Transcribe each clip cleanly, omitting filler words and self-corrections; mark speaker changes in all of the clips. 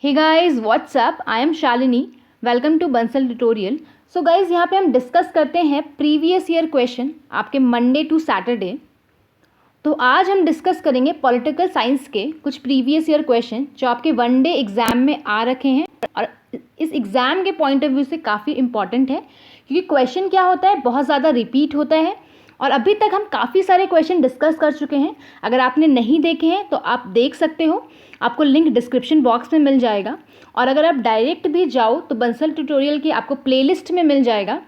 Speaker 1: Hey guys what's up, I am Shalini. Welcome to Bansal tutorial. So guys, यहाँ पे हम discuss करते हैं प्रीवियस ईयर क्वेश्चन आपके मंडे टू सैटरडे। तो आज हम डिस्कस करेंगे पॉलिटिकल साइंस के कुछ प्रीवियस ईयर क्वेश्चन जो आपके वन डे एग्जाम में आ रखे हैं और इस एग्ज़ाम के पॉइंट ऑफ व्यू से काफ़ी इंपॉर्टेंट है, क्योंकि क्वेश्चन क्या होता है, बहुत ज़्यादा रिपीट होता है और अभी तक हम काफ़ी सारे क्वेश्चन डिस्कस कर चुके हैं। अगर आपने नहीं देखे हैं तो आप देख सकते हो, आपको लिंक डिस्क्रिप्शन बॉक्स में मिल जाएगा। और अगर आप डायरेक्ट भी जाओ तो बंसल ट्यूटोरियल की आपको प्लेलिस्ट में मिल जाएगा।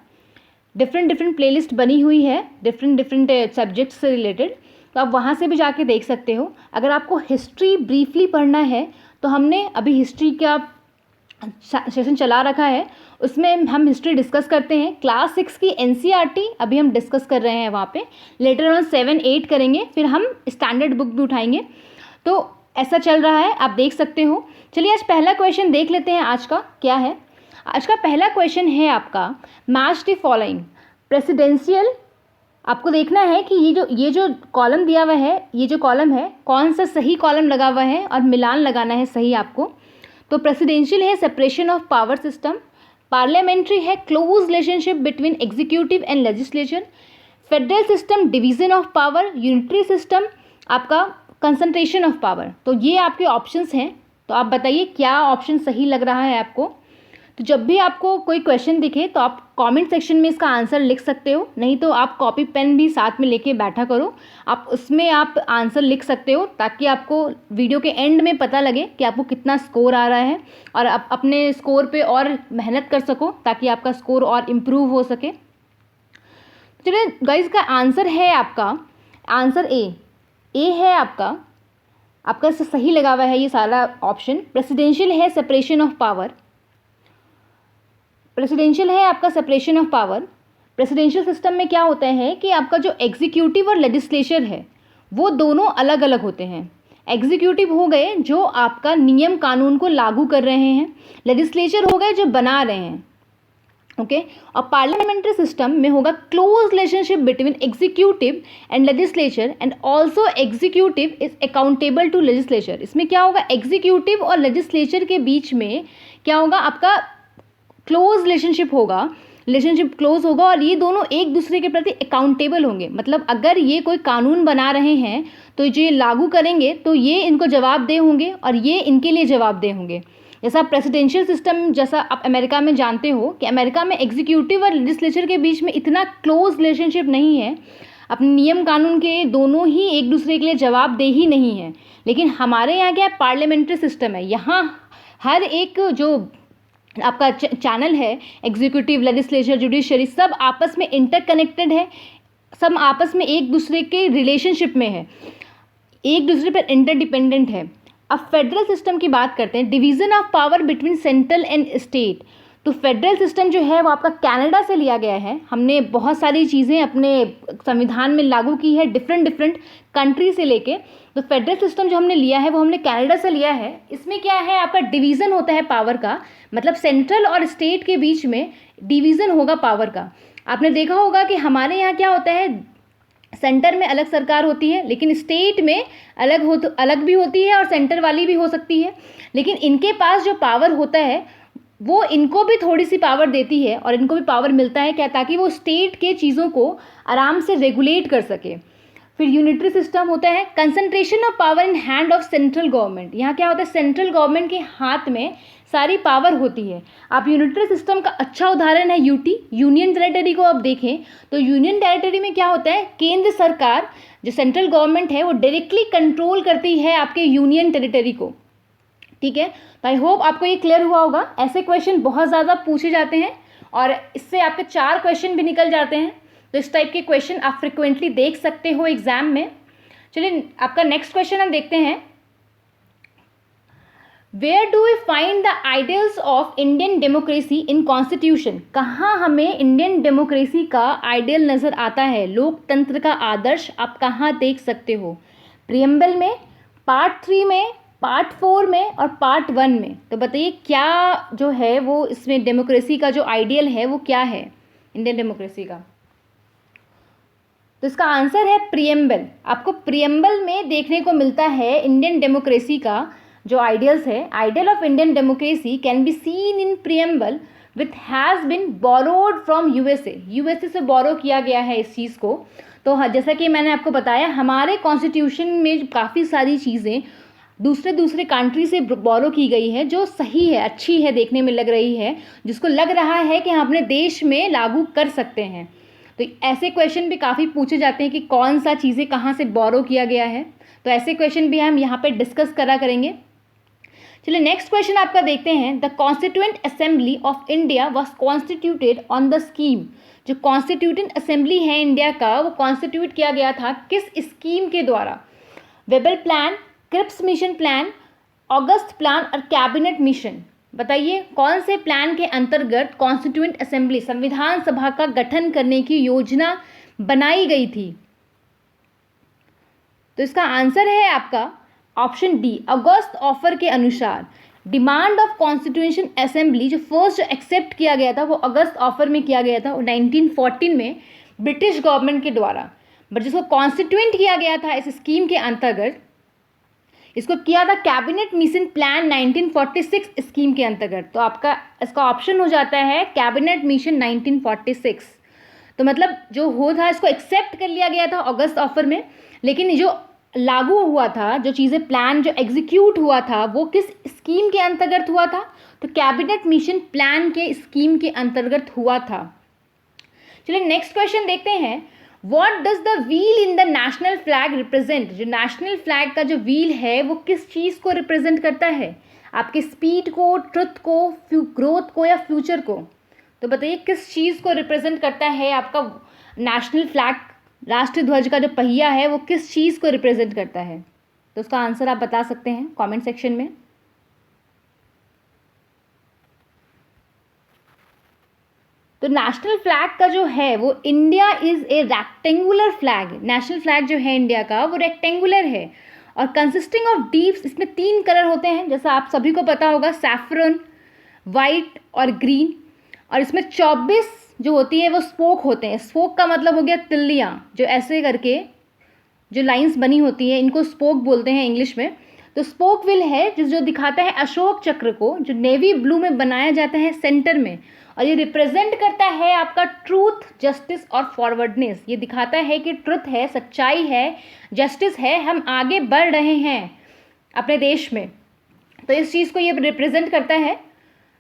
Speaker 1: डिफरेंट प्लेलिस्ट बनी हुई है डिफरेंट सब्जेक्ट्स से रिलेटेड, तो आप वहाँ से भी जाके देख सकते हो। अगर आपको हिस्ट्री ब्रीफली पढ़ना है तो हमने अभी हिस्ट्री का सेशन चला रखा है, उसमें हम हिस्ट्री डिस्कस करते हैं। क्लास 6 की एनसीईआरटी अभी हम डिस्कस कर रहे हैं वहाँ पे। लेटर ऑन 7-8 करेंगे, फिर हम स्टैंडर्ड बुक भी उठाएंगे। तो ऐसा चल रहा है, आप देख सकते हो। चलिए आज पहला क्वेश्चन देख लेते हैं। आज का क्या है? आज का पहला क्वेश्चन है आपका, मैच द फॉलोइंग प्रेसिडेंशियल। आपको देखना है कि ये जो कॉलम दिया हुआ है, ये जो कॉलम है, कौन सा सही कॉलम लगा हुआ है और मिलान लगाना है सही आपको। तो प्रेसिडेंशियल है separation of power system, parliamentary है close relationship between executive and legislature, federal system division of power, unitary system आपका कंसंट्रेशन ऑफ पावर। तो ये आपके ऑप्शंस हैं, तो आप बताइए क्या ऑप्शन सही लग रहा है आपको। तो जब भी आपको कोई क्वेश्चन दिखे तो आप कमेंट सेक्शन में इसका आंसर लिख सकते हो, नहीं तो आप कॉपी पेन भी साथ में लेके बैठा करो, आप उसमें आप आंसर लिख सकते हो, ताकि आपको वीडियो के एंड में पता लगे कि आपको कितना स्कोर आ रहा है और आप अपने स्कोर पे और मेहनत कर सको, ताकि आपका स्कोर और इम्प्रूव हो सके। चलिए गाइस, का आंसर है आपका आंसर ए है आपका सही लगा हुआ है ये सारा ऑप्शन। प्रेसिडेंशियल है सेपरेशन ऑफ पावर, प्रेसिडेंशियल है आपका separation of power. Presidential system में क्या होता है कि आपका जो एग्जीक्यूटिव और लेजिस्लेचर है वो दोनों अलग अलग होते हैं। एग्जीक्यूटिव हो गए जो आपका नियम कानून को लागू कर रहे हैं, लेजिस्लेचर हो गए जो बना रहे हैं, ओके। और पार्लियामेंट्री सिस्टम में होगा close relationship between executive and legislature and also executive is accountable to legislature. इसमें क्या होगा, एग्जीक्यूटिव और लेजिस्लेचर के बीच में क्या होगा, आपका क्लोज रिलेशनशिप क्लोज होगा और ये दोनों एक दूसरे के प्रति अकाउंटेबल होंगे। मतलब अगर ये कोई कानून बना रहे हैं तो जो ये लागू करेंगे तो ये इनको जवाबदेह होंगे और ये इनके लिए जवाबदेह होंगे। जैसा प्रेसिडेंशियल सिस्टम, जैसा आप अमेरिका में जानते हो कि अमेरिका में एग्जीक्यूटिव और लेजिस्लेचर के बीच में इतना क्लोज रिलेशनशिप नहीं है, अपने नियम कानून के दोनों ही एक दूसरे के लिए जवाबदेह ही नहीं है। लेकिन हमारे यहाँ क्या पार्लियामेंट्री सिस्टम है, यहाँ हर एक जो आपका चैनल है, एग्जीक्यूटिव, लेजिस्लेचर, जुडिशरी, सब आपस में इंटरकनेक्टेड है, सब आपस में एक दूसरे के रिलेशनशिप में है, एक दूसरे पर इंटरडिपेंडेंट है। अब फेडरल सिस्टम की बात करते हैं, division of power between central and state. तो फेडरल सिस्टम जो है वो आपका कनाडा से लिया गया है। हमने बहुत सारी चीज़ें अपने संविधान में लागू की है डिफरेंट कंट्री से लेके। तो फेडरल सिस्टम जो हमने लिया है वो हमने कनाडा से लिया है। इसमें क्या है, आपका डिवीज़न होता है पावर का, मतलब सेंट्रल और स्टेट के बीच में डिवीज़न होगा पावर का। आपने देखा होगा कि हमारे यहाँ क्या होता है, सेंटर में अलग सरकार होती है, लेकिन स्टेट में अलग भी होती है और सेंटर वाली भी हो सकती है। लेकिन इनके पास जो पावर होता है वो इनको भी थोड़ी सी पावर देती है और इनको भी पावर मिलता है क्या, ताकि वो स्टेट के चीज़ों को आराम से रेगुलेट कर सके। फिर यूनिटरी सिस्टम होता है concentration of power in hand of central government. यहाँ क्या होता है, सेंट्रल गवर्नमेंट के हाथ में सारी पावर होती है। आप यूनिटरी सिस्टम का अच्छा उदाहरण है यूटी, यूनियन टेरिटरी को आप देखें तो यूनियन टेरिटरी में क्या होता है, केंद्र सरकार जो सेंट्रल गवर्नमेंट है वो डायरेक्टली कंट्रोल करती है आपके यूनियन टेरिटरी को, ठीक है। तो आई होप आपको ये क्लियर हुआ होगा। ऐसे क्वेश्चन बहुत ज़्यादा पूछे जाते हैं और इससे आपके 4 क्वेश्चन भी निकल जाते हैं। तो इस टाइप के क्वेश्चन आप फ्रिक्वेंटली देख सकते हो एग्जाम में। चलिए आपका नेक्स्ट क्वेश्चन हम देखते हैं, where do we find the ideals of Indian democracy in constitution. कहाँ हमें इंडियन डेमोक्रेसी का आइडियल नज़र आता है, लोकतंत्र का आदर्श आप कहाँ देख सकते हो? प्रियम्बल में, पार्ट 3 में, पार्ट 4 में और पार्ट 1 में। तो बताइए क्या जो है वो इसमें डेमोक्रेसी का जो आइडियल है वो क्या है इंडियन डेमोक्रेसी का? तो इसका आंसर है प्रियम्बल। आपको प्रियम्बल में देखने को मिलता है इंडियन डेमोक्रेसी का जो आइडियल्स है, ideal of Indian democracy can be seen in preamble with has been borrowed from USA. USA से बोरो किया गया है इस चीज़ को। तो जैसा कि मैंने आपको बताया, हमारे कॉन्स्टिट्यूशन में काफ़ी सारी चीज़ें दूसरे कंट्री से बोरो की गई है, जो सही है, अच्छी है, देखने में लग रही है, जिसको लग रहा है कि हम अपने देश में लागू कर सकते हैं। तो ऐसे क्वेश्चन भी काफ़ी पूछे जाते हैं कि कौन सा चीज़ें कहाँ से बोरो किया गया है। तो ऐसे क्वेश्चन भी हम यहाँ पे डिस्कस करा करेंगे। चलिए नेक्स्ट क्वेश्चन आपका देखते हैं। The constituent assembly of India was constituted on the scheme. जो कॉन्स्टिट्यूटेंट असेंबली है इंडिया का, वो कॉन्स्टिट्यूट किया गया था किस स्कीम के द्वारा? वेबल प्लान, क्रिप्स मिशन प्लान, अगस्त प्लान और कैबिनेट मिशन। बताइए कौन से प्लान के अंतर्गत कॉन्स्टिट्यूएंट असेंबली, संविधान सभा का गठन करने की योजना बनाई गई थी? तो इसका आंसर है आपका ऑप्शन डी, अगस्त ऑफर के अनुसार। डिमांड ऑफ कॉन्स्टिट्यूशन असेंबली जो फर्स्ट एक्सेप्ट किया गया था वो अगस्त ऑफर में किया गया था 1914 में ब्रिटिश गवर्नमेंट के द्वारा। बट जिसको कॉन्स्टिट्यूएंट किया गया था इस स्कीम के अंतर्गत, इसको किया था कैबिनेट मिशन प्लान 1946 स्कीम के अंतर्गत। तो आपका इसका ऑप्शन हो जाता है कैबिनेट मिशन 1946। तो मतलब जो हो था इसको एक्सेप्ट कर लिया गया था अगस्त ऑफर में, लेकिन जो लागू हुआ था, जो चीज़ें प्लान जो एग्जीक्यूट हुआ था, वो किस स्कीम के अंतर्गत हुआ था? तो कैबिनेट मिशन प्लान के स्कीम के अंतर्गत हुआ था। चलिए नेक्स्ट क्वेश्चन देखते हैं। What does the wheel in the national flag represent? जो नेशनल फ्लैग का जो व्हील है वो किस चीज़ को रिप्रेजेंट करता है? आपके स्पीड को, ट्रुथ को, ग्रोथ को या फ्यूचर को? तो बताइए किस चीज़ को रिप्रेजेंट करता है आपका नेशनल फ्लैग? राष्ट्रीय ध्वज का जो पहिया है वो किस चीज़ को रिप्रेजेंट करता है? तो उसका आंसर आप बता सकते हैं कमेंट सेक्शन में। तो नेशनल फ्लैग का जो है वो India is a rectangular flag. National flag जो है इंडिया का वो रेक्टेंगुलर है और कंसिस्टिंग ऑफ डीप्स, इसमें 3 कलर होते हैं जैसा आप सभी को पता होगा, सैफरन, वाइट और ग्रीन। और इसमें 24 जो होती है वो स्पोक होते हैं। स्पोक का मतलब हो गया तिल्लियाँ, जो ऐसे करके जो लाइंस बनी होती है इनको स्पोक बोलते हैं इंग्लिश में। तो स्पोक व्हील है जो दिखाता है अशोक चक्र को, जो नेवी ब्लू में बनाया जाता है सेंटर में, और ये रिप्रेजेंट करता है आपका ट्रूथ, जस्टिस और फॉरवर्डनेस। ये दिखाता है कि ट्रुथ है, सच्चाई है, जस्टिस है, हम आगे बढ़ रहे हैं अपने देश में। तो इस चीज़ को ये रिप्रेजेंट करता है।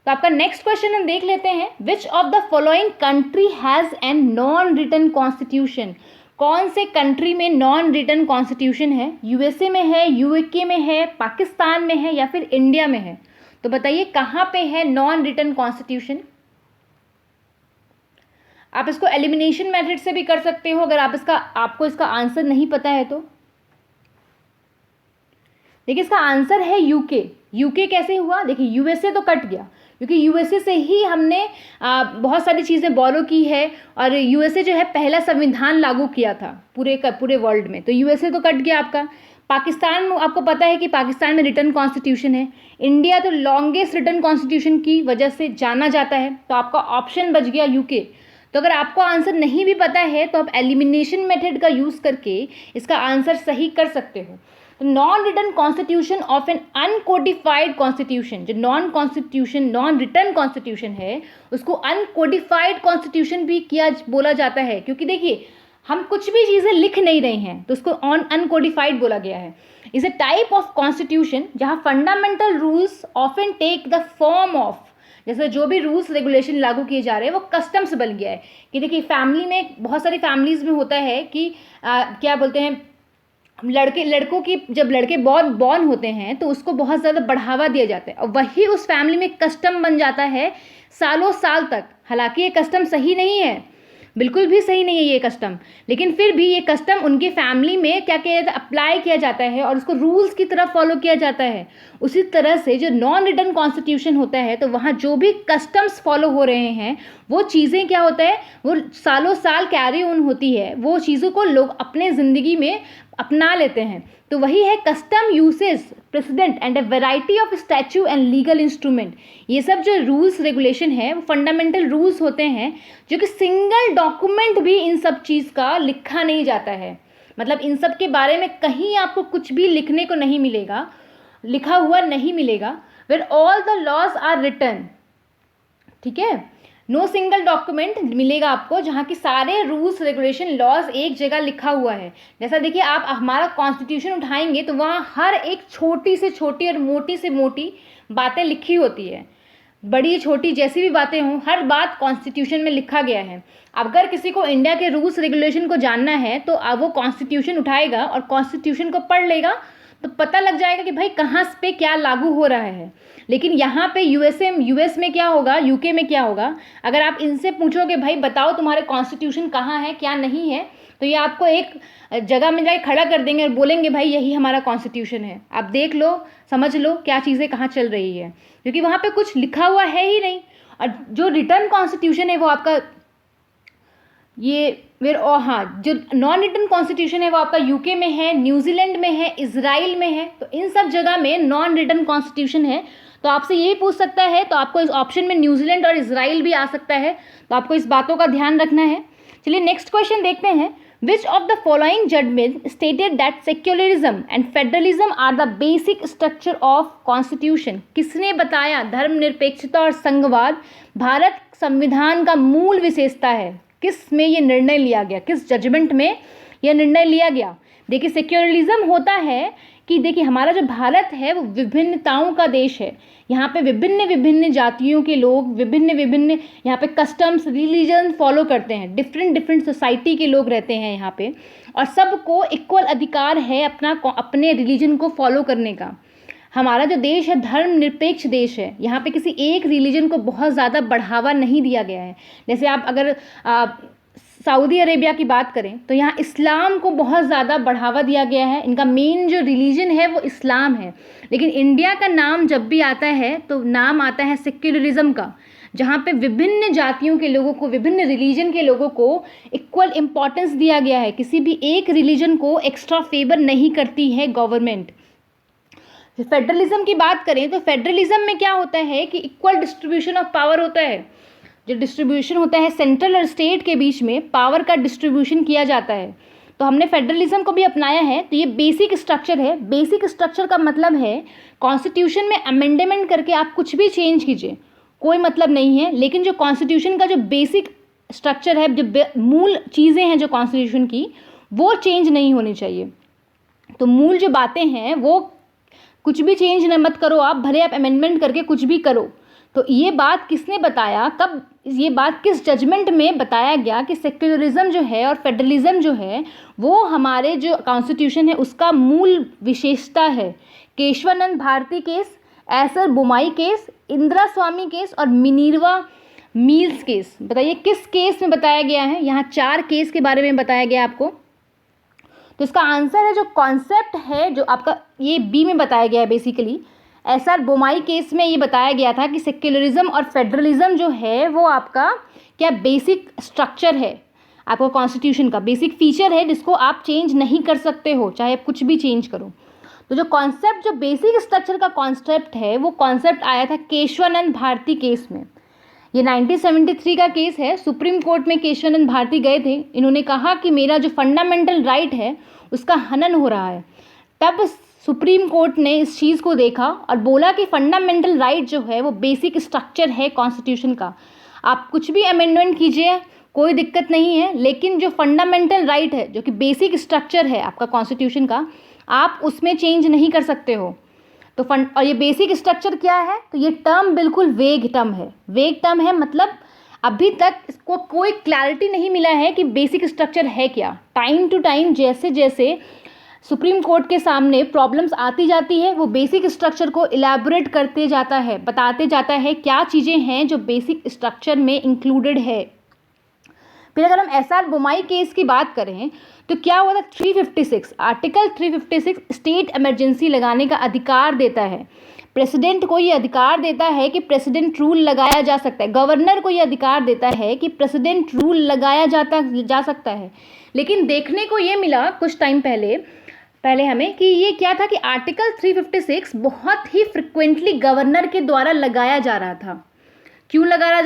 Speaker 1: तो आपका नेक्स्ट क्वेश्चन हम देख लेते हैं। Which of the following country has an non written constitution? कौन से कंट्री में नॉन रिटन कॉन्स्टिट्यूशन है? यूएसए में है, यूके में है, पाकिस्तान में है या फिर इंडिया में है? तो बताइए कहाँ पे है नॉन रिटन कॉन्स्टिट्यूशन? आप इसको एलिमिनेशन मेथड से भी कर सकते हो अगर आपको इसका आंसर नहीं पता है तो। देखिए इसका आंसर है यूके। यूके कैसे हुआ? देखिए यूएसए तो कट गया, क्योंकि यूएसए से ही हमने बहुत सारी चीज़ें बोरो की है, और यूएसए जो है पहला संविधान लागू किया था पूरे वर्ल्ड में। तो यूएसए तो कट गया आपका। पाकिस्तान, आपको पता है कि पाकिस्तान में रिटन कॉन्स्टिट्यूशन है। इंडिया तो लॉन्गेस्ट रिटन कॉन्स्टिट्यूशन की वजह से जाना जाता है, तो आपका ऑप्शन बच गया यूके। तो अगर आपको आंसर नहीं भी पता है तो आप एलिमिनेशन मेथड का यूज़ करके इसका आंसर सही कर सकते हो। तो non written constitution of an uncodified constitution, जो नॉन रिटन कॉन्स्टिट्यूशन है उसको अनकोडिफाइड कॉन्स्टिट्यूशन भी बोला जाता है, क्योंकि देखिए हम कुछ भी चीज़ें लिख नहीं रहे हैं तो उसको अनकोडिफाइड बोला गया है। Is a type of constitution जहाँ fundamental rules often take the form of, जैसे जो भी रूल्स रेगुलेशन लागू किए जा रहे हैं वो कस्टम्स बन गया है। कि देखिए फैमिली में, बहुत सारी फैमिलीज़ में होता है कि क्या बोलते हैं, लड़कों की जब लड़के बॉर्न होते हैं तो उसको बहुत ज़्यादा बढ़ावा दिया जाता है, और वही उस फैमिली में कस्टम बन जाता है सालों साल तक। हालांकि ये कस्टम सही नहीं है, बिल्कुल भी सही नहीं है ये कस्टम, लेकिन फिर भी ये कस्टम उनके फैमिली में क्या किया जाता है, अप्लाई किया जाता है और उसको रूल्स की तरह फॉलो किया जाता है। उसी तरह से जो नॉन रिटन कॉन्स्टिट्यूशन होता है तो वहाँ जो भी कस्टम्स फॉलो हो रहे हैं वो चीज़ें क्या होता है, वो सालों साल कैरी ऑन होती है, वो चीज़ों को लोग अपने ज़िंदगी में अपना लेते हैं। तो वही है custom usage president and A variety of statue and legal instrument. ये सब जो रूल्स रेगुलेशन है वो फंडामेंटल रूल्स होते हैं जो कि सिंगल डॉक्यूमेंट भी इन सब चीज़ का लिखा नहीं जाता है। मतलब इन सब के बारे में कहीं आपको कुछ भी लिखने को नहीं मिलेगा। लिखा हुआ नहीं मिलेगा, where all the laws are written, ठीक है। नो सिंगल डॉक्यूमेंट मिलेगा आपको जहाँ की सारे रूल्स रेगुलेशन लॉज एक जगह लिखा हुआ है। जैसा देखिए आप हमारा कॉन्स्टिट्यूशन उठाएंगे तो वहाँ हर एक छोटी से छोटी और मोटी से मोटी बातें लिखी होती है, बड़ी छोटी जैसी भी बातें हों, हर बात कॉन्स्टिट्यूशन में लिखा गया है। अगर किसी को इंडिया के रूल्स रेगुलेशन को जानना है तो अब वो कॉन्स्टिट्यूशन उठाएगा और कॉन्स्टिट्यूशन को पढ़ लेगा तो पता लग जाएगा कि भाई कहाँ पे क्या लागू हो रहा है। लेकिन यहाँ पे यूएस में क्या होगा, यूके में क्या होगा, अगर आप इनसे पूछोगे भाई बताओ तुम्हारे कॉन्स्टिट्यूशन कहाँ है क्या नहीं है, तो ये आपको एक जगह में जाके खड़ा कर देंगे और बोलेंगे भाई यही हमारा कॉन्स्टिट्यूशन है, आप देख लो समझ लो क्या चीज़ें कहाँ चल रही है, क्योंकि वहाँ पे कुछ लिखा हुआ है ही नहीं। और जो रिटर्न कॉन्स्टिट्यूशन है वो आपका ये हाँ, जो नॉन रिटन कॉन्स्टिट्यूशन है वो आपका यूके में है, न्यूजीलैंड में है, इजराइल में है। तो इन सब जगह में नॉन रिटन कॉन्स्टिट्यूशन है। तो आपसे यही पूछ सकता है, तो आपको इस ऑप्शन में न्यूजीलैंड और इजराइल भी आ सकता है, तो आपको इस बातों का ध्यान रखना है। चलिए नेक्स्ट क्वेश्चन देखते हैं। Which of the following judgement stated that secularism and federalism are the basic structure of constitution? किसने बताया धर्मनिरपेक्षता और संघवाद भारत संविधान का मूल विशेषता है? किस में ये निर्णय लिया गया, किस जजमेंट में यह निर्णय लिया गया? देखिए सेक्युलरिज्म होता है कि देखिए हमारा जो भारत है वो विभिन्नताओं का देश है। यहाँ पे विभिन्न विभिन्न जातियों के लोग विभिन्न यहाँ पे कस्टम्स रिलीजन फॉलो करते हैं, डिफरेंट सोसाइटी के लोग रहते हैं यहाँ पे, और सबको इक्वल अधिकार है अपने रिलीजन को फॉलो करने का। हमारा जो देश है धर्मनिरपेक्ष देश है, यहाँ पे किसी एक रिलीजन को बहुत ज़्यादा बढ़ावा नहीं दिया गया है। जैसे आप अगर सऊदी अरेबिया की बात करें तो यहाँ इस्लाम को बहुत ज़्यादा बढ़ावा दिया गया है, इनका मेन जो रिलीजन है वो इस्लाम है। लेकिन इंडिया का नाम जब भी आता है तो नाम आता है सेक्युलरिज्म का, जहाँ पे विभिन्न जातियों के लोगों को, विभिन्न रिलीजन के लोगों को इक्वल इम्पॉर्टेंस दिया गया है। किसी भी एक रिलीजन को एक्स्ट्रा फेवर नहीं करती है गवर्नमेंट। फेडरलिज्म की बात करें तो फेडरलिज्म में क्या होता है कि इक्वल डिस्ट्रीब्यूशन ऑफ पावर होता है। जो डिस्ट्रीब्यूशन होता है सेंट्रल और स्टेट के बीच में पावर का डिस्ट्रीब्यूशन किया जाता है। तो हमने फेडरलिज्म को भी अपनाया है। तो ये बेसिक स्ट्रक्चर है। बेसिक स्ट्रक्चर का मतलब है कॉन्स्टिट्यूशन में अमेंडमेंट करके आप कुछ भी चेंज कीजिए, कोई मतलब नहीं है। लेकिन जो कॉन्स्टिट्यूशन का जो बेसिक स्ट्रक्चर है, जो मूल चीज़ें हैं जो कॉन्स्टिट्यूशन की, वो चेंज नहीं होनी चाहिए। तो मूल जो बातें हैं वो कुछ भी चेंज न मत करो आप, भले आप अमेंडमेंट करके कुछ भी करो। तो ये बात किसने बताया, कब ये बात किस जजमेंट में बताया गया कि सेक्युलरिज्म जो है और फेडरलिज्म जो है वो हमारे जो कॉन्स्टिट्यूशन है उसका मूल विशेषता है? Kesavananda Bharati case, S R Bommai case, Indira Sawhney case और मिनर्वा मिल्स केस। बताइए किस केस में बताया गया है? यहाँ 4 केस के बारे में बताया गया आपको। तो इसका आंसर है जो कॉन्सेप्ट है जो आपका ये बी में बताया गया है। बेसिकली एसआर बोमाई केस में ये बताया गया था कि सेक्युलरिज्म और फेडरलिज्म जो है वो आपका क्या बेसिक स्ट्रक्चर है, आपका कॉन्स्टिट्यूशन का बेसिक फीचर है जिसको आप चेंज नहीं कर सकते हो, चाहे आप कुछ भी चेंज करो। तो जो कॉन्सेप्ट, जो बेसिक स्ट्रक्चर का कॉन्सेप्ट है वो कॉन्सेप्ट आया था केशवानंद भारती केस में। ये 1973 का केस है। सुप्रीम कोर्ट में केशवानंद भारती गए थे। इन्होंने कहा कि मेरा जो फंडामेंटल राइट है उसका हनन हो रहा है। तब सुप्रीम कोर्ट ने इस चीज़ को देखा और बोला कि फंडामेंटल राइट जो है वो बेसिक स्ट्रक्चर है कॉन्स्टिट्यूशन का। आप कुछ भी अमेंडमेंट कीजिए कोई दिक्कत नहीं है, लेकिन जो फंडामेंटल राइट है जो कि बेसिक स्ट्रक्चर है आपका कॉन्स्टिट्यूशन का, आप उसमें चेंज नहीं कर सकते हो। तो और ये बेसिक स्ट्रक्चर क्या है? तो ये टर्म बिल्कुल वेग टर्म है। वेग टर्म है मतलब अभी तक इसको कोई क्लैरिटी नहीं मिला है कि बेसिक स्ट्रक्चर है क्या। टाइम टू टाइम जैसे जैसे सुप्रीम कोर्ट के सामने प्रॉब्लम्स आती जाती है वो बेसिक स्ट्रक्चर को इलैबोरेट करते जाता है, बताते जाता है क्या चीज़ें हैं जो बेसिक स्ट्रक्चर में इंक्लूडेड है। फिर अगर हम एसआर बोमाई केस की बात करें तो क्या हुआ था? 356 आर्टिकल 356 स्टेट इमरजेंसी लगाने का अधिकार देता है। प्रेसिडेंट को ये अधिकार देता है कि प्रेसिडेंट रूल लगाया जा सकता है। गवर्नर को ये अधिकार देता है कि प्रेसिडेंट रूल लगाया जा सकता है। लेकिन देखने को ये मिला कुछ टाइम पहले हमें कि ये क्या था कि आर्टिकल 356 बहुत ही फ्रिक्वेंटली गवर्नर के द्वारा लगाया जा रहा था। क्यों लगाया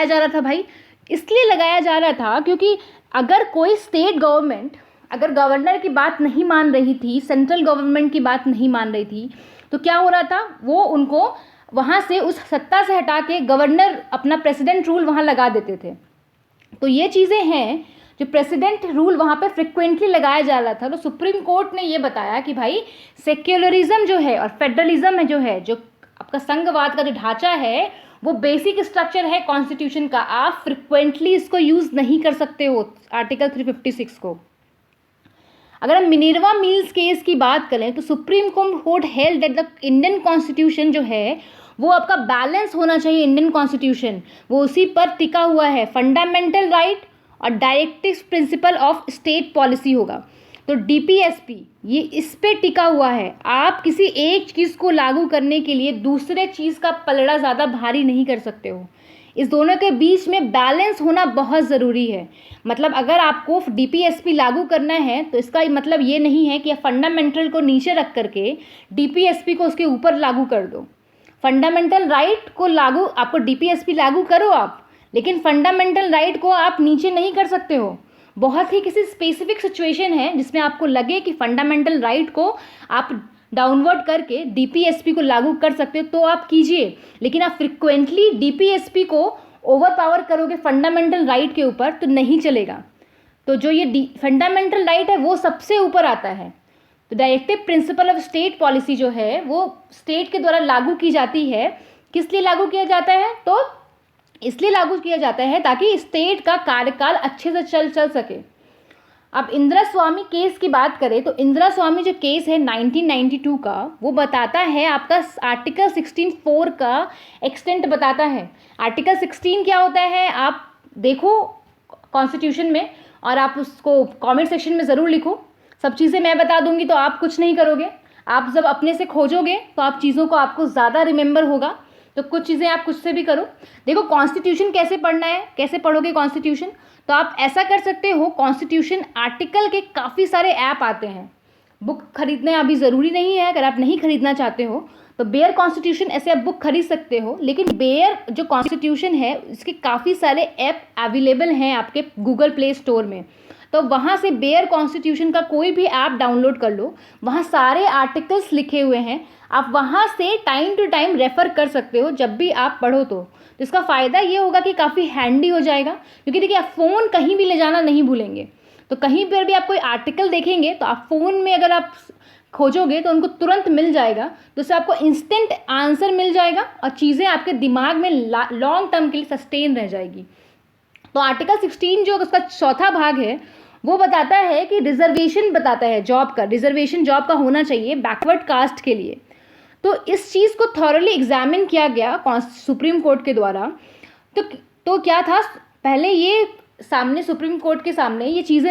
Speaker 1: जा रहा था भाई? इसलिए लगाया जा रहा था क्योंकि अगर कोई स्टेट गवर्नमेंट अगर गवर्नर की बात नहीं मान रही थी, सेंट्रल गवर्नमेंट की बात नहीं मान रही थी, तो क्या हो रहा था, वो उनको वहाँ से उस सत्ता से हटा के गवर्नर अपना प्रेसिडेंट रूल वहाँ लगा देते थे। तो ये चीज़ें हैं जो प्रेसिडेंट रूल वहाँ पे फ्रिक्वेंटली लगाया जा रहा था। तो सुप्रीम कोर्ट ने ये बताया कि भाई सेक्युलरिज्म जो है और फेडरलिज्म जो है, जो आपका संघवाद का जो ढांचा है, वो बेसिक स्ट्रक्चर है कॉन्स्टिट्यूशन का, आप फ्रिक्वेंटली इसको यूज़ नहीं कर सकते हो आर्टिकल 356 को। अगर हम मिनर्वा मिल्स केस की बात करें तो supreme court held that the Indian constitution जो है वो आपका बैलेंस होना चाहिए। इंडियन कॉन्स्टिट्यूशन वो उसी पर टिका हुआ है, फंडामेंटल राइट और directive principle of state policy होगा। तो डीपीएसपी ये इस पे टिका हुआ है। आप किसी एक चीज़ को लागू करने के लिए दूसरे चीज़ का पलड़ा ज़्यादा भारी नहीं कर सकते हो। इस दोनों के बीच में बैलेंस होना बहुत ज़रूरी है। मतलब अगर आपको डीपीएसपी लागू करना है तो इसका मतलब ये नहीं है कि फंडामेंटल को नीचे रख करके डीपीएसपी को उसके ऊपर लागू कर दो। फंडामेंटल राइट को लागू, आपको डीपीएसपी लागू करो आप, लेकिन फंडामेंटल राइट को आप नीचे नहीं कर सकते हो। बहुत ही किसी स्पेसिफिक सिचुएशन है जिसमें आपको लगे कि फंडामेंटल राइट को आप डाउनवर्ड करके डीपीएसपी को लागू कर सकते हो तो आप कीजिए, लेकिन आप फ्रिक्वेंटली डीपीएसपी को ओवर पावर करोगे फंडामेंटल राइट के ऊपर तो नहीं चलेगा। तो जो ये फंडामेंटल राइट है वो सबसे ऊपर आता है। तो directive principle of state policy जो है वो स्टेट के द्वारा लागू की जाती है। किस लिए लागू किया जाता है? तो इसलिए लागू किया जाता है ताकि स्टेट का कार्यकाल अच्छे से चल सके। अब इंदिरा स्वामी केस की बात करें तो इंदिरा स्वामी जो केस है 1992 का, वो बताता है आपका आर्टिकल 16(4) का एक्सटेंट बताता है। आर्टिकल 16 क्या होता है आप देखो कॉन्स्टिट्यूशन में, और आप उसको कमेंट सेक्शन में ज़रूर लिखो। सब चीज़ें मैं बता दूंगी तो आप कुछ नहीं करोगे। आप जब अपने से खोजोगे तो आप चीज़ों को आपको ज़्यादा रिमेंबर होगा। तो कुछ चीज़ें आप कुछ से भी करो। देखो कॉन्स्टिट्यूशन कैसे पढ़ना है, कैसे पढ़ोगे कॉन्स्टिट्यूशन, तो आप ऐसा कर सकते हो। कॉन्स्टिट्यूशन आर्टिकल के काफ़ी सारे ऐप आते हैं। बुक खरीदना अभी ज़रूरी नहीं है, अगर आप नहीं खरीदना चाहते हो तो बेयर कॉन्स्टिट्यूशन ऐसे आप बुक खरीद सकते हो। लेकिन बेयर जो कॉन्स्टिट्यूशन है इसके काफ़ी सारे ऐप अवेलेबल हैं आपके गूगल प्ले स्टोर में। तो वहाँ से बेयर कॉन्स्टिट्यूशन का कोई भी ऐप डाउनलोड कर लो, वहाँ सारे आर्टिकल्स लिखे हुए हैं। आप वहाँ से टाइम टू टाइम रेफ़र कर सकते हो जब भी आप पढ़ो। तो इसका फ़ायदा ये होगा कि काफ़ी हैंडी हो जाएगा, क्योंकि देखिए आप फ़ोन कहीं भी ले जाना नहीं भूलेंगे। तो कहीं पर भी आप कोई आर्टिकल देखेंगे तो आप फ़ोन में अगर आप खोजोगे तो उनको तुरंत मिल जाएगा। तो इससे आपको इंस्टेंट आंसर मिल जाएगा और चीज़ें आपके दिमाग में लॉन्ग टर्म के लिए सस्टेन रह जाएगी। तो आर्टिकल 16 जो उसका चौथा भाग है वो बताता है कि रिजर्वेशन बताता है, जॉब का रिजर्वेशन जॉब का होना चाहिए बैकवर्ड कास्ट के लिए। तो इस चीज़ को थॉरली एग्जामिन किया गया सुप्रीम कोर्ट के द्वारा। तो क्या था, पहले ये सामने सुप्रीम कोर्ट के सामने ये चीज़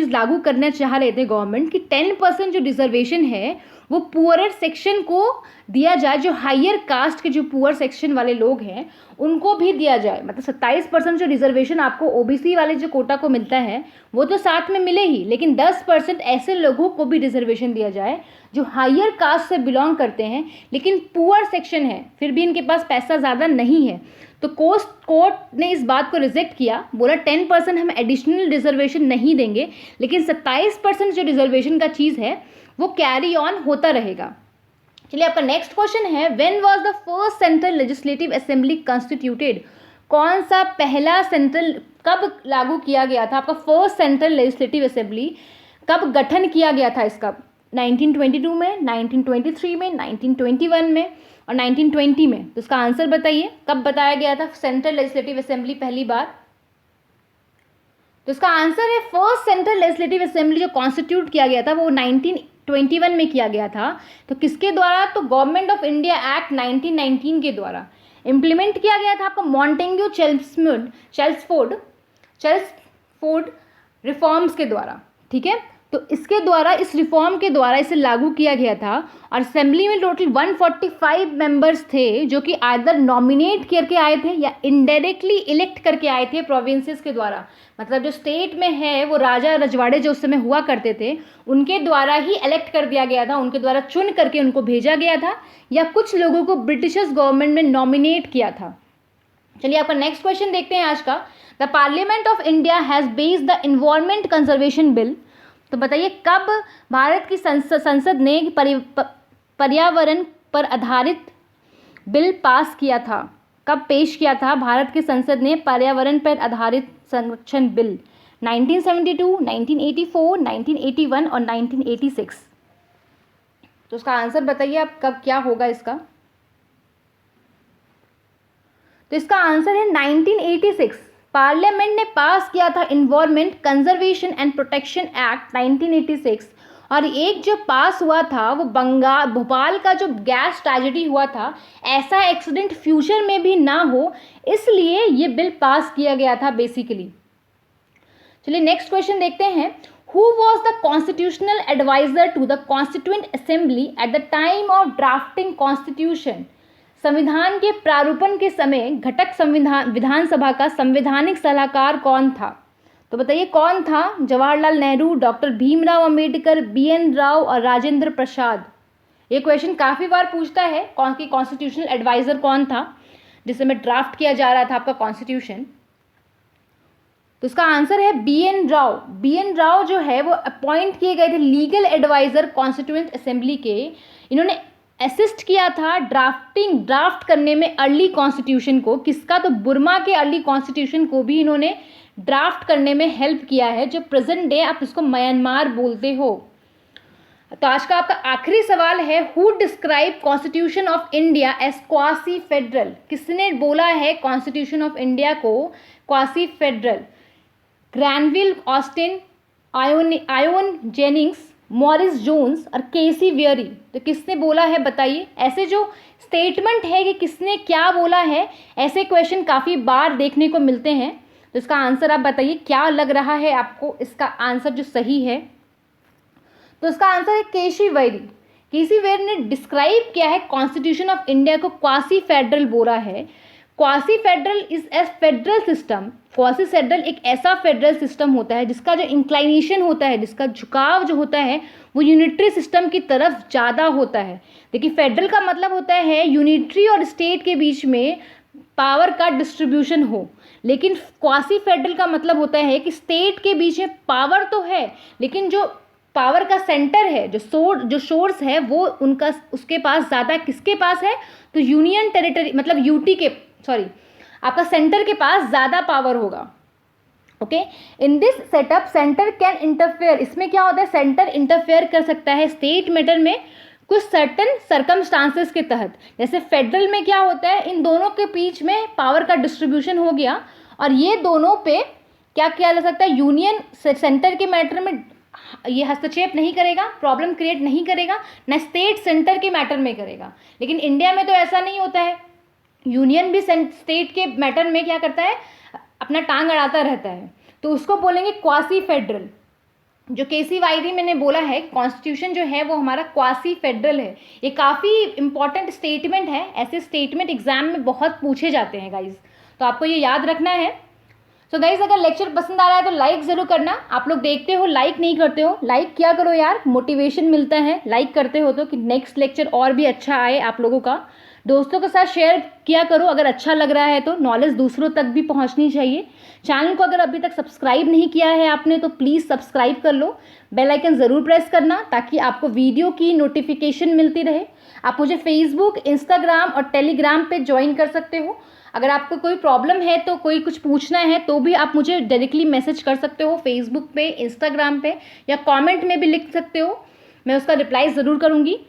Speaker 1: लागू करना चाह रहे थे गवर्नमेंट कि 10% जो रिजर्वेशन है वो पुअरर सेक्शन को दिया जाए, जो हायर कास्ट के जो पुअर सेक्शन वाले लोग हैं उनको भी दिया जाए। मतलब 27% जो रिजर्वेशन आपको ओबीसी वाले जो कोटा को मिलता है वो तो साथ में मिले ही, लेकिन 10% ऐसे लोगों को भी रिजर्वेशन दिया जाए जो हायर कास्ट से बिलोंग करते हैं लेकिन पुअर सेक्शन है, फिर भी इनके पास पैसा ज़्यादा नहीं है। तो कोर्ट ने इस बात को रिजेक्ट किया, बोला 10% हम एडिशनल रिजर्वेशन नहीं देंगे, लेकिन 27% जो रिजर्वेशन का चीज़ है वो कैरी ऑन होता रहेगा। चलिए आपका नेक्स्ट क्वेश्चन है, when was the first central legislative assembly constituted? कौन सा पहला सेंट्रल कब लागू किया गया था? आपका फर्स्ट सेंट्रल लेजिस्लेटिव असेंबली कब गठन किया गया था इसका? 1922 में, 1923 में, 1921 में और 1920 में। तो इसका आंसर बताइए, कब बताया गया था सेंट्रल लेजिस्लेटिव असेंबली पहली बार? तो इसका आंसर है फर्स्ट सेंट्रल लेजिस्लेटिव असेंबली जो कॉन्स्टिट्यूट किया गया था वो 1921 में किया गया था। तो किसके द्वारा? तो गवर्नमेंट ऑफ इंडिया एक्ट 1919 के द्वारा इम्प्लीमेंट किया गया था आपको मॉन्टेग्यू चेल्मसफोर्ड रिफॉर्म्स के द्वारा। ठीक है, तो इसके द्वारा, इस रिफॉर्म के द्वारा इसे लागू किया गया था। और असेंबली में टोटल 145 मेंबर्स थे जो कि आइदर नॉमिनेट करके आए थे या इनडायरेक्टली इलेक्ट करके आए थे प्रोविंसेस के द्वारा। मतलब जो स्टेट में है वो राजा रजवाड़े जो उस समय हुआ करते थे उनके द्वारा ही इलेक्ट कर दिया गया था, उनके द्वारा चुन करके उनको भेजा गया था, या कुछ लोगों को ब्रिटिशर्स गवर्नमेंट ने नॉमिनेट किया था। चलिए आपका नेक्स्ट क्वेश्चन देखते हैं आज का। The parliament of India has based the environment conservation bill. तो बताइए कब भारत की संसद ने पर्यावरण पर आधारित बिल पास किया था? कब पेश किया था भारत की संसद ने पर्यावरण पर आधारित संरक्षण बिल? 1972, 1984, 1981 और 1986। तो उसका आंसर बताइए आप, कब क्या होगा इसका? तो इसका आंसर है 1986। पार्लियामेंट ने पास किया था environment conservation and protection act 1986, और एक जो पास हुआ था वो भोपाल का जो गैस ट्रेजेडी हुआ था, ऐसा एक्सीडेंट फ्यूचर में भी ना हो, इसलिए ये बिल पास किया गया था बेसिकली। चलिए नेक्स्ट क्वेश्चन देखते हैं। Who was the constitutional adviser to the constituent assembly at the time of drafting constitution? संविधान के प्रारूपण के समय घटक विधानसभा का संवैधानिक सलाहकार कौन था? तो बताइए कौन था? जवाहरलाल नेहरू, डॉक्टर भीमराव अंबेडकर, BN राव और राजेंद्र प्रसाद। ये क्वेश्चन काफ़ी बार पूछता है कॉन्स्टिट्यूशनल एडवाइज़र कौन था जिस समय ड्राफ्ट किया जा रहा था आपका कॉन्स्टिट्यूशन। तो इसका आंसर है BN राव। BN राव जो है वो अपॉइंट किए गए थे लीगल एडवाइज़र कॉन्स्टिट्यूएंट असेंबली के। इन्होंने असिस्ट किया था ड्राफ्ट करने में अर्ली कॉन्स्टिट्यूशन को। किसका? तो बुर्मा के अर्ली कॉन्स्टिट्यूशन को भी इन्होंने ड्राफ्ट करने में हेल्प किया है, जो प्रेजेंट डे आप इसको म्यांमार बोलते हो। तो आज का आपका आखिरी सवाल है, who describe constitution of India as quasi federal? किसने बोला है कॉन्स्टिट्यूशन ऑफ इंडिया को quasi federal? Granville Austin, Ivor Jennings, Morris Jones और केसी वेयरी। तो किसने बोला है बताइए। ऐसे जो स्टेटमेंट है कि किसने क्या बोला है, ऐसे क्वेश्चन काफ़ी बार देखने को मिलते हैं। तो इसका आंसर आप बताइए, क्या लग रहा है आपको इसका आंसर जो सही है? तो इसका आंसर है केसी वेयरी। केसी वेयरी ने डिस्क्राइब किया है कॉन्स्टिट्यूशन ऑफ इंडिया को क्वासी फेडरल बोला है। Quasi federal is a federal system. Quasi federal एक ऐसा फेडरल सिस्टम होता है जिसका जो इंक्लाइनेशन होता है, जिसका झुकाव जो होता है वो यूनिटरी सिस्टम की तरफ ज़्यादा होता है। देखिए फेडरल का मतलब होता है यूनिटरी और स्टेट के बीच में पावर का डिस्ट्रीब्यूशन हो, लेकिन क्वासी फेडरल का मतलब होता है कि स्टेट के बीच में पावर तो है, लेकिन जो पावर का सेंटर है, जो सोर्स है, वो उनका उसके पास ज़्यादा किसके पास है? तो यूनियन टेरिटरी मतलब यूटी के आपका सेंटर के पास ज़्यादा पावर होगा। Okay, in this setup centre can interfere. इसमें क्या होता है? सेंटर इंटरफेयर कर सकता है स्टेट मैटर में कुछ सर्टन सर्कमस्टांसेस के तहत। जैसे फेडरल में क्या होता है, इन दोनों के बीच में पावर का डिस्ट्रीब्यूशन हो गया और ये दोनों पे क्या किया जा सकता है? यूनियन सेंटर के मैटर में ये हस्तक्षेप नहीं करेगा, प्रॉब्लम क्रिएट नहीं करेगा, न स्टेट सेंटर के मैटर में करेगा। लेकिन इंडिया में तो ऐसा नहीं होता है। यूनियन भी स्टेट के मैटर में क्या करता है? अपना टांग अड़ाता रहता है। तो उसको बोलेंगे क्वासी फेडरल। जो केसी वेयरी मैंने बोला है, कॉन्स्टिट्यूशन जो है वो हमारा क्वासी फेडरल है। ये काफ़ी इंपॉर्टेंट स्टेटमेंट है। ऐसे स्टेटमेंट एग्जाम में बहुत पूछे जाते हैं गाइज, तो आपको ये याद रखना है। सो गाइज अगर लेक्चर पसंद आ रहा है तो लाइक ज़रूर करना। आप लोग देखते हो लाइक नहीं करते हो, लाइक किया करो यार, मोटिवेशन मिलता है लाइक करते हो तो, कि नेक्स्ट लेक्चर और भी अच्छा आए आप लोगों का। दोस्तों के साथ शेयर किया करो अगर अच्छा लग रहा है तो, नॉलेज दूसरों तक भी पहुंचनी चाहिए। चैनल को अगर अभी तक सब्सक्राइब नहीं किया है आपने तो प्लीज़ सब्सक्राइब कर लो, बेल आइकन ज़रूर प्रेस करना ताकि आपको वीडियो की नोटिफिकेशन मिलती रहे। आप मुझे फेसबुक, इंस्टाग्राम और टेलीग्राम पे ज्वाइन कर सकते हो। अगर आपको कोई प्रॉब्लम है तो, कोई कुछ पूछना है तो भी आप मुझे डायरेक्टली मैसेज कर सकते हो फेसबुक पे, इंस्टाग्राम पे, या कमेंट में भी लिख सकते हो। मैं उसका रिप्लाई ज़रूर करूँगी।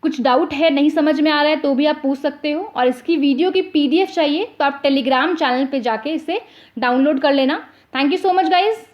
Speaker 1: कुछ डाउट है, नहीं समझ में आ रहा है तो भी आप पूछ सकते हो। और इसकी वीडियो की PDF चाहिए तो आप टेलीग्राम चैनल पे जाके इसे डाउनलोड कर लेना। Thank you so much guys.